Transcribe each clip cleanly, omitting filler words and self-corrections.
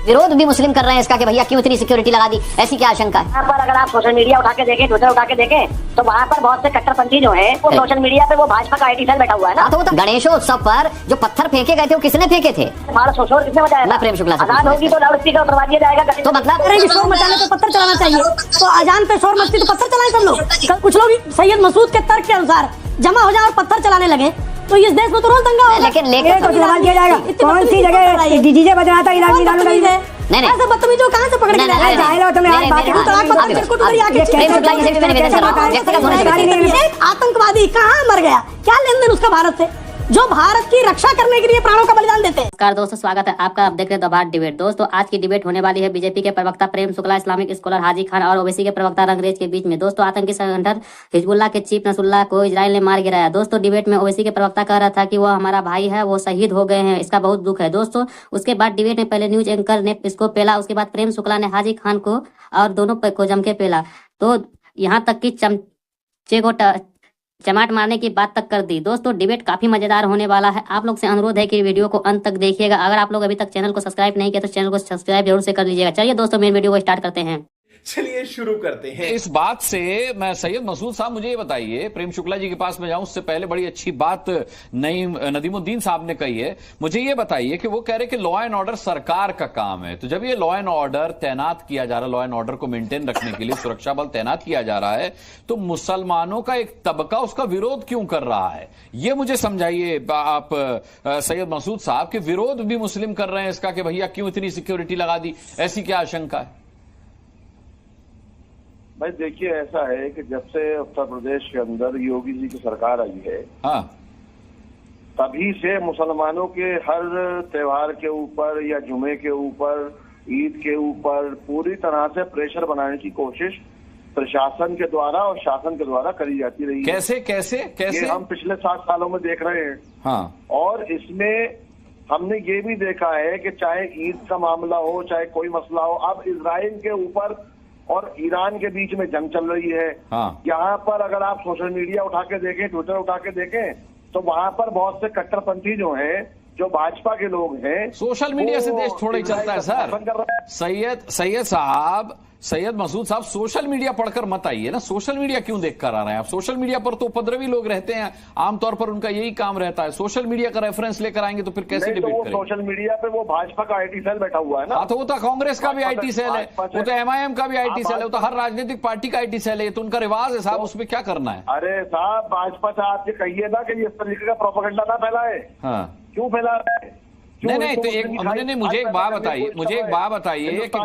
विरोध भी मुस्लिम कर रहे हैं इसका कि भैया क्यों इतनी सिक्योरिटी लगा दी, ऐसी क्या आशंका है? यहाँ पर अगर आप सोशल मीडिया उठा के देखें, ट्विटर उठा के देखें, तो वहाँ पर बहुत से कट्टरपंथी जो है वो सोशल मीडिया पे वो भाजपा का IT सेल बैठा हुआ है ना। तो वो तो गणेशोत्सव पर जो पत्थर फेंके गए थे वो किसने फेंके थे? शोर किसने बजाया? मैं प्रेम शुक्ला से आजाद होगी तो लाउड स्पीकर करवा दिया जाएगा। तो मतलब शोर मचाने पे पत्थर चलाना चाहिए, तो अजान पे शोर मचती तो पत्थर चलाए सब लोग। कुछ लोग सैयद मसूद के तर्क के अनुसार जमा हो जाए और पत्थर चलाने लगे तो इस देश में तो रोज दंगा होगा। लेकिन सवाल किया जाएगा कौन सी जगह डीजे बजाना था ईरान नहीं ऐसा बत्तमीजों कहाँ से पकड़ के आतंकवादी कहाँ मर गया, क्या लेन देन उसका भारत से, जो भारत की रक्षा करने के लिए प्राणों का बलिदान देते हैं। नमस्कार दोस्तों, स्वागत है आपका। आप देख रहे हैं द बात डिबेट। दोस्तों आज की डिबेट होने वाली है बीजेपी के प्रवक्ता प्रेम शुक्ला, इस्लामिक स्कॉलर हाजी खान और ओवैसी के प्रवक्ता रंगरेज के बीच में। दोस्तों आतंकी संगठन हिजबुल्लाह के चीफ नसरुल्लाह को इजराइल ने मार गिराया। दोस्तों डिबेट में ओवैसी के प्रवक्ता कह रहा था कि वो हमारा भाई है, वो शहीद हो गए हैं, इसका बहुत दुख है। दोस्तों उसके बाद डिबेट में पहले न्यूज एंकर ने इसको पेला, उसके बाद प्रेम शुक्ला ने हाजी खान को और दोनों को जम के पेला। तो यहाँ तक कि चमचे को चमाट मारने की बात तक कर दी। दोस्तों डिबेट काफी मजेदार होने वाला है। आप लोग से अनुरोध है कि वीडियो को अंत तक देखिएगा। अगर आप लोग अभी तक चैनल को सब्सक्राइब नहीं किया तो चैनल को सब्सक्राइब जरूर से कर लीजिएगा। चलिए दोस्तों मेन वीडियो को स्टार्ट करते हैं। चलिए शुरू करते हैं। इस बात से मैं सैयद मसूद साहब मुझे ये बताइए, प्रेम शुक्ला जी के पास में जाऊं उससे पहले बड़ी अच्छी बात नदीमुद्दीन साहब ने कही है। मुझे ये बताइए कि वो कह रहे कि लॉ एंड ऑर्डर सरकार का काम है, तो जब ये लॉ एंड ऑर्डर तैनात किया जा रहा है, लॉ एंड ऑर्डर को मेंटेन रखने के लिए सुरक्षा बल तैनात किया जा रहा है, तो मुसलमानों का एक तबका उसका विरोध क्यों कर रहा है? ये मुझे समझाइए आप सैयद मसूद साहब, कि विरोध भी मुस्लिम कर रहे हैं इसका कि भैया क्यों इतनी सिक्योरिटी लगा दी, ऐसी क्या आशंका है? भाई देखिए, ऐसा है कि जब से उत्तर प्रदेश के अंदर योगी जी की सरकार आई है, हाँ, तभी से मुसलमानों के हर त्योहार के ऊपर या जुमे के ऊपर, ईद के ऊपर पूरी तरह से प्रेशर बनाने की कोशिश प्रशासन के द्वारा और शासन के द्वारा करी जाती रही है। कैसे कैसे कैसे? ये हम पिछले 7 सालों में देख रहे हैं। हाँ, और इसमें हमने ये भी देखा है कि चाहे ईद का मामला हो, चाहे कोई मसला हो, अब इजराइल के ऊपर और ईरान के बीच में जंग चल रही है। हाँ। यहाँ पर अगर आप सोशल मीडिया उठा के देखें, ट्विटर उठा के देखें, तो वहाँ पर बहुत से कट्टरपंथी जो हैं, जो भाजपा के लोग हैं, सोशल मीडिया से देश थोड़ा ही चलता है सर। सैयद मसूद साहब, सोशल मीडिया पढ़कर मत आइए ना। सोशल मीडिया क्यों देखकर आ रहे हैं आप? सोशल मीडिया पर तो उपद्रवी लोग रहते हैं, आमतौर पर उनका यही काम रहता है। सोशल मीडिया का रेफरेंस लेकर आएंगे तो फिर कैसे डिबेट करेंगे? सोशल मीडिया पे वो भाजपा का IT सेल बैठा हुआ है ना। हाँ, तो वो तो कांग्रेस का भी IT सेल है, वो तो MIM का भी IT सेल है, वो तो हर राजनीतिक पार्टी का IT सेल है, तो उनका रिवाज है साहब, उसमें क्या करना है? अरे साहब, भाजपा से आपसे कहिए ना कि इस तरीके का प्रोपेगेंडा ना फैलाए। हाँ, क्यों फैला रहे हैं? नहीं तो मुझे एक बात बताइए कि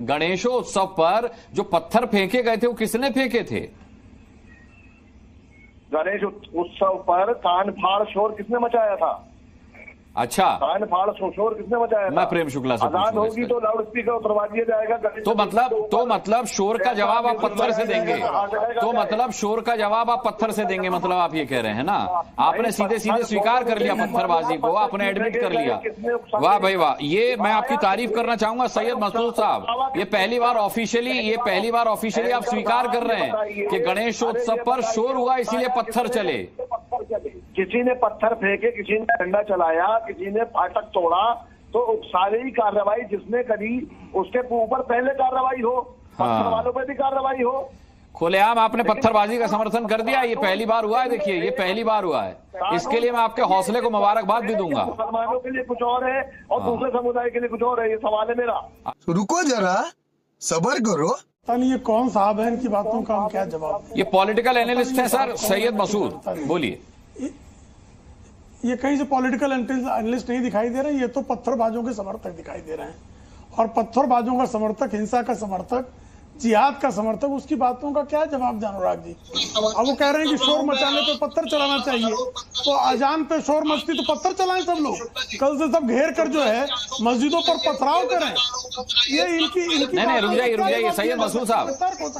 गणेशोत्सव पर जो पत्थर फेंके गए थे वो किसने फेंके थे? गणेश उत्सव पर कान फाड़ शोर किसने मचाया था? अच्छा, कान फाड़ शोर किसने मचाया था? मैं प्रेम शुक्ला से आजाद होगी तो लाउड स्पीकर उतरवा दिया जाएगा। तो मतलब शोर का जवाब आप पत्थर से देंगे? तो मतलब शोर का जवाब आप पत्थर से देंगे, मतलब आप ये कह रहे हैं ना? आपने सीधे स्वीकार कर लिया पत्थरबाजी को, आपने एडमिट कर लिया। वाह भाई वाह, ये मैं आपकी तारीफ करना चाहूंगा सैयद मसूद साहब। ये पहली बार ऑफिशियली आप स्वीकार कर रहे हैं कि गणेशोत्सव पर शोर हुआ इसीलिए पत्थर चले। किसी ने पत्थर फेंके, किसी ने डंडा चलाया, किसी ने फाटक तोड़ा, तो सारी कार्रवाई जिसने करी उसके ऊपर पहले कार्रवाई हो, पत्थर वालों पर भी कार्रवाई हो। खुलेआम आपने पत्थरबाजी का समर्थन कर दिया, ये पहली बार हुआ है। देखिए, ये पहली बार हुआ है, इसके लिए मैं आपके हौसले को मुबारकबाद भी दूंगा। मुसलमानों के लिए कुछ और है और दूसरे समुदाय के लिए कुछ और है, ये सवाल है मेरा। रुको जरा, सब्र करो। ये कौन साहब है, इनकी बातों का हम क्या जवाब? ये पॉलिटिकल एनालिस्ट है सर सैयद मसूद, बोलिए। ये कहीं से पॉलिटिकल एनालिस्ट नहीं दिखाई दे रहे, ये तो पत्थरबाजों के समर्थक दिखाई दे रहे हैं। और पत्थरबाजों का समर्थक, हिंसा का समर्थक, जिहाद का समर्थक, उसकी बातों का क्या जवाब दें अनुराग जी? अब वो कह रहे हैं कि शोर मचाने पे पत्थर चलाना चाहिए, तो अजान पे शोर मचती तो पत्थर चलाएं सब लोग। कल से सब घेर कर जो है मस्जिदों पर पथराव करें। ये इनकी नहीं, रुक जाइए सैयद मसूद साहब,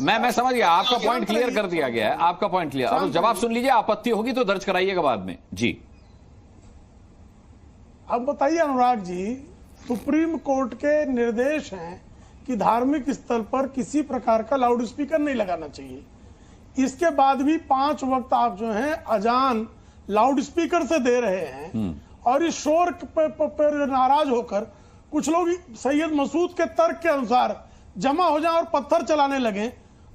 मैं समझ गया, आपका पॉइंट क्लियर कर दिया गया है, आपका पॉइंट क्लियर। अब जवाब सुन लीजिए, आपत्ति होगी तो दर्ज कराइएगा बाद में जी। अब बताइए अनुराग जी, सुप्रीम कोर्ट के निर्देश हैं कि धार्मिक स्थल पर किसी प्रकार का लाउड स्पीकर नहीं लगाना चाहिए। इसके बाद भी 5 वक्त आप जो हैं अजान लाउड स्पीकर से दे रहे हैं और इस शोर पर नाराज होकर कुछ लोग सैयद मसूद के तर्क के अनुसार जमा हो जाए और पत्थर चलाने लगे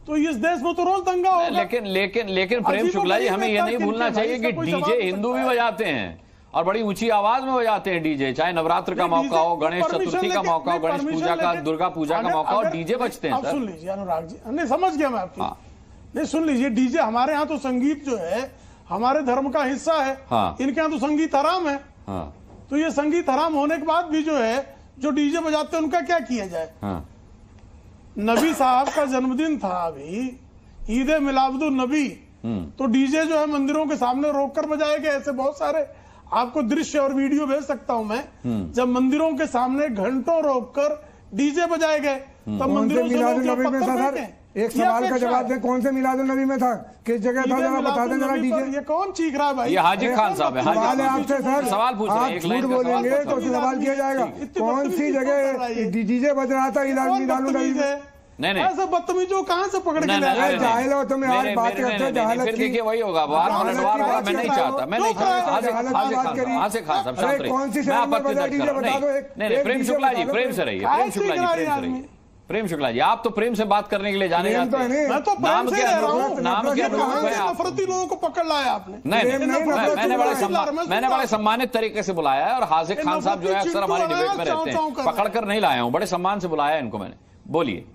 तो इस देश में तो रोज दंगा होगा। लेकिन प्रेम शुक्ला जी, हमें यह नहीं भूलना चाहिए कि डीजे हिंदू भी बजाते हैं और बड़ी ऊंची आवाज में बजाते हैं डीजे, चाहे नवरात्र का मौका हो, गणेश चतुर्थी का मौका हो, गणेश पूजा का, दुर्गा पूजा का मौका हो, डीजे बजते हैं। सुन लीजिए अनुराग जी, नहीं समझ गया मैं आपकी। नहीं सुन लीजिए, डीजे हमारे यहाँ तो संगीत जो है हमारे धर्म का हिस्सा है। इनके यहाँ तो संगीत हराम है। तो ये संगीत हराम होने के बाद भी जो है जो डीजे बजाते हैं उनका क्या किया जाए? नबी साहब का जन्मदिन था अभी, ईद मिलादुन नबी, तो डीजे जो है मंदिरों के सामने रोककर बजाए गए। ऐसे बहुत सारे आपको दृश्य और वीडियो भेज सकता हूं मैं, जब मंदिरों के सामने घंटों रोककर डीजे बजाए गए तब मंदिरों से लोग पत्थर फेंके। एक सवाल का जवाब दें, कौन से मिलादुन नबी में था, किस जगह था, जरा बता दें जरा। डीजे ये कौन चीख रहा है भाई? ये हाजी खान साहब है। सवाल है आपसे सर, सवाल पूछ रहे हैं, आप झूठ बोलेंगे तो सवाल किया जाएगा। कौन सी जगह डीजे बज रहा था मिलादुन नबी में? नहीं ऐसे बदतमीजों कहां से पकड़ के लाए? जाहिल हो तुम यार, बात करते हो जहालत की। देखिए वही होगा, मैं नहीं चाहता, मैं नहीं चाहता। हासिक खान साहब शांत रहिए, कौन सी मैं आपत्ति दर्ज कर रहा हूं। नहीं, प्रेम शुक्ला जी प्रेम से रहिए, प्रेम शुक्ला जी प्रेम से रहिए। प्रेम शुक्ला जी, आप तो प्रेम से बात करने के लिए जाने जाते हैं। मैं तो नाम के अनुरूप है आप। नफरती लोगों को पकड़ लाया आपने। नहीं, मैंने बड़े सम्मानित तरीके से बुलाया है और हासिक खान साहब जो है अक्सर हमारी डिबेट में रहते हैं, पकड़ कर नहीं लाया हूं, बड़े सम्मान से बुलाया है इनको मैंने। बोलिए।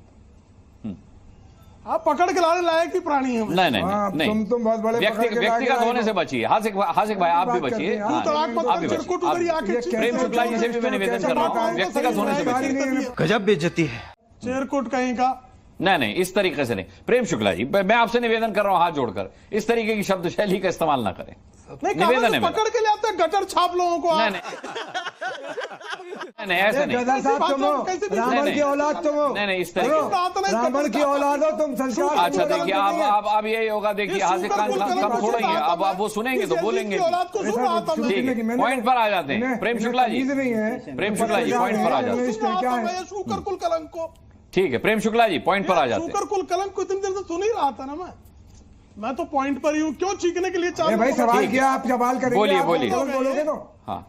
आप पकड़ के लाने लायक ही प्राणी है। नहीं, तुम बहुत बड़े व्यक्तिगत होने से बचिए। हासिक भाई आप भी बचिए। प्रेम शुक्ला जी से भी मैं निवेदन कर रहा हूँ, व्यक्तिगत होने से बचिए। गजब बेइज्जती है। चेरकुट कहीं का नहीं, इस तरीके से नहीं। प्रेम शुक्ला जी, मैं आपसे निवेदन कर रहा हूं हाथ जोड़कर, इस तरीके की शब्द शैली का इस्तेमाल ना करें। निवेदन है, पकड़ के ले आते हैं गटर छाप लोगों को। नहीं, ऐसे नहीं। रावण की औलाद तुम हो। नहीं, इस तरीके रावण की औलाद हो तुम। संस्कार अच्छा देखिए, अब यही होगा। देखिए हासिक खान कम छोड़ेंगे, अब आप वो सुनेंगे तो बोलेंगे। ठीक है, पॉइंट पर आ जाते हैं। प्रेम शुक्ला जी, प्रेम शुक्ला जी पॉइंट पर आ जाते हैं। शुकर कुल कलंक को। ठीक है, प्रेम शुक्ला जी पॉइंट पर आ जाते हैं। शुकर कुल कलंक को इतनी देर से सुन ही रहा था ना मैं तो पॉइंट पर ही हूँ। क्यों चीखने के लिए चाहते भाई? सवाल किया, आप सवाल करेंगे। बोलिए बोलोगे तो। हाँ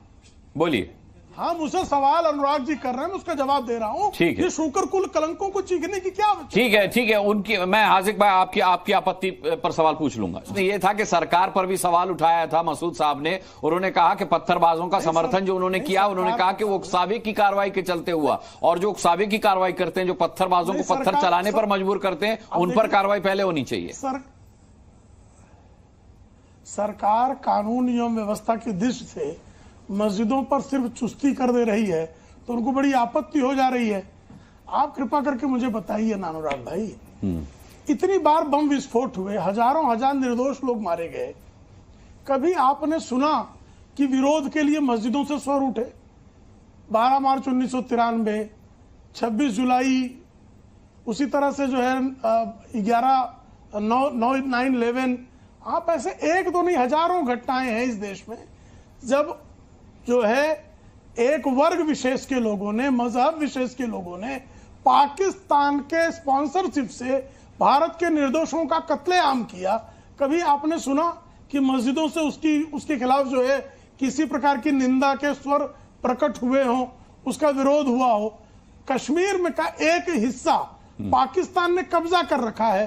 बोलिए। हाँ, मुझसे सवाल अनुराग जी कर रहे हैं, मैं उसका जवाब दे रहा हूँ। ठीक है, ये शुकर कुल कलंकों को चीखने की क्या? ठीक है, उनकी मैं हासिक भाई आपकी आपत्ति पर सवाल पूछ लूंगा। ये था कि सरकार पर भी सवाल उठाया था मसूद साहब ने, उन्होंने कहा कि पत्थरबाजों का समर्थन जो उन्होंने किया, उन्होंने कहा कि वो उकसावे की कार्रवाई के चलते हुआ, और जो उकसावे की कार्रवाई करते हैं, जो पत्थरबाजों को पत्थर चलाने पर मजबूर करते हैं, उन पर कार्रवाई पहले होनी चाहिए। सरकार कानून नियम व्यवस्था की दृष्टि से मस्जिदों पर सिर्फ चुस्ती कर दे रही है तो उनको बड़ी आपत्ति हो जा रही है। आप कृपा करके मुझे बताइए नानुराग भाई, इतनी बार बम विस्फोट हुए, हजारों हजार निर्दोष लोग मारे गए, कभी आपने सुना कि विरोध के लिए मस्जिदों से स्वर उठे? 12 मार्च 1993, 26 जुलाई, उसी तरह से जो है 9/11, आप ऐसे एक दो नहीं हजारों घटनाएं हैं इस देश में जब जो है एक वर्ग विशेष के लोगों ने, मजहब विशेष के लोगों ने पाकिस्तान के स्पॉन्सरशिप से भारत के निर्दोषों का कत्लेआम किया। कभी आपने सुना कि मस्जिदों से उसके खिलाफ जो है किसी प्रकार की निंदा के स्वर प्रकट हुए हों, उसका विरोध हुआ हो? कश्मीर में का एक हिस्सा पाकिस्तान ने कब्जा कर रखा है,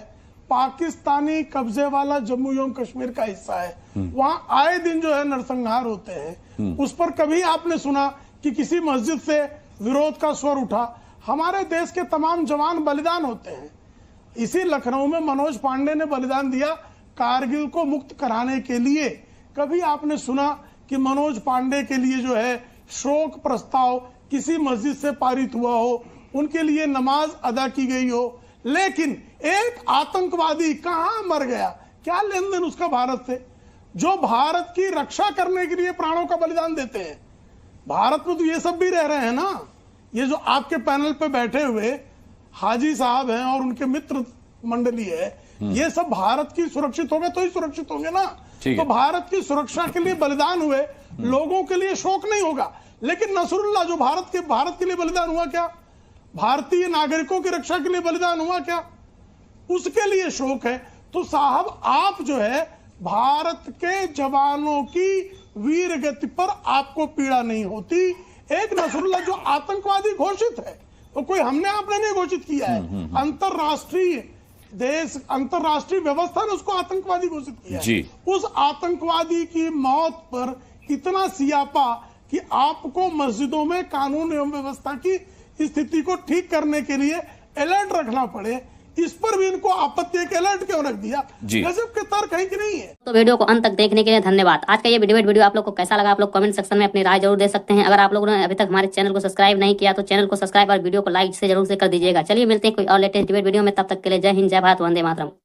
पाकिस्तानी कब्जे वाला जम्मू एवं कश्मीर का हिस्सा है, वहां आए दिन जो है नरसंहार होते हैं। उस पर कभी आपने सुना कि किसी मस्जिद से विरोध का स्वर उठा? हमारे देश के तमाम जवान बलिदान होते हैं। इसी लखनऊ में मनोज पांडे ने बलिदान दिया कारगिल को मुक्त कराने के लिए। कभी आपने सुना कि मनोज पांडे के लिए जो है शोक प्रस्ताव किसी मस्जिद से पारित हुआ हो, उनके लिए नमाज अदा की गई हो? लेकिन एक आतंकवादी कहां मर गया, क्या लेन देन उसका भारत से, जो भारत की रक्षा करने के लिए प्राणों का बलिदान देते हैं? भारत में तो ये सब भी रह रहे हैं ना। ये जो आपके पैनल पे बैठे हुए हाजी साहब हैं और उनके मित्र मंडली है, ये सब भारत की सुरक्षित होंगे तो ही सुरक्षित होंगे ना। तो भारत की सुरक्षा के लिए बलिदान हुए लोगों के लिए शोक नहीं होगा, लेकिन नसरुल्लाह जो भारत के लिए बलिदान हुआ, क्या भारतीय नागरिकों की रक्षा के लिए बलिदान हुआ, क्या उसके लिए शोक है? तो साहब आप जो है भारत के जवानों की वीर गति पर आपको पीड़ा नहीं होती, एक नसरुल्लाह जो आतंकवादी घोषित है, तो कोई हमने आपने नहीं घोषित किया है, अंतरराष्ट्रीय व्यवस्था ने उसको आतंकवादी घोषित किया है। उस आतंकवादी की मौत पर इतना सियापा कि आपको मस्जिदों में कानून एवं व्यवस्था की स्थिति को ठीक करने के लिए अलर्ट रखना पड़े, इस पर भी इनको आपत्ति है कि अलर्ट क्यों रख दिया। गजब के तर्क है कि नहीं है। तो वीडियो को अंत तक देखने के लिए धन्यवाद। आज का ये डिबेट वीडियो आप लोग को कैसा लगा, आप लोग कमेंट सेक्शन में अपनी राय जरूर दे सकते हैं। अगर आप लोगों ने अभी तक हमारे चैनल को सब्सक्राइब नहीं किया तो चैनल को सब्सक्राइब और वीडियो को लाइक से जरूर से कर दीजिएगा। चलिए मिलते हैं कोई और लेटेस्ट डिबेट वीडियो में, तब तक के लिए जय हिंद, जय भारत, वंदे मातरम।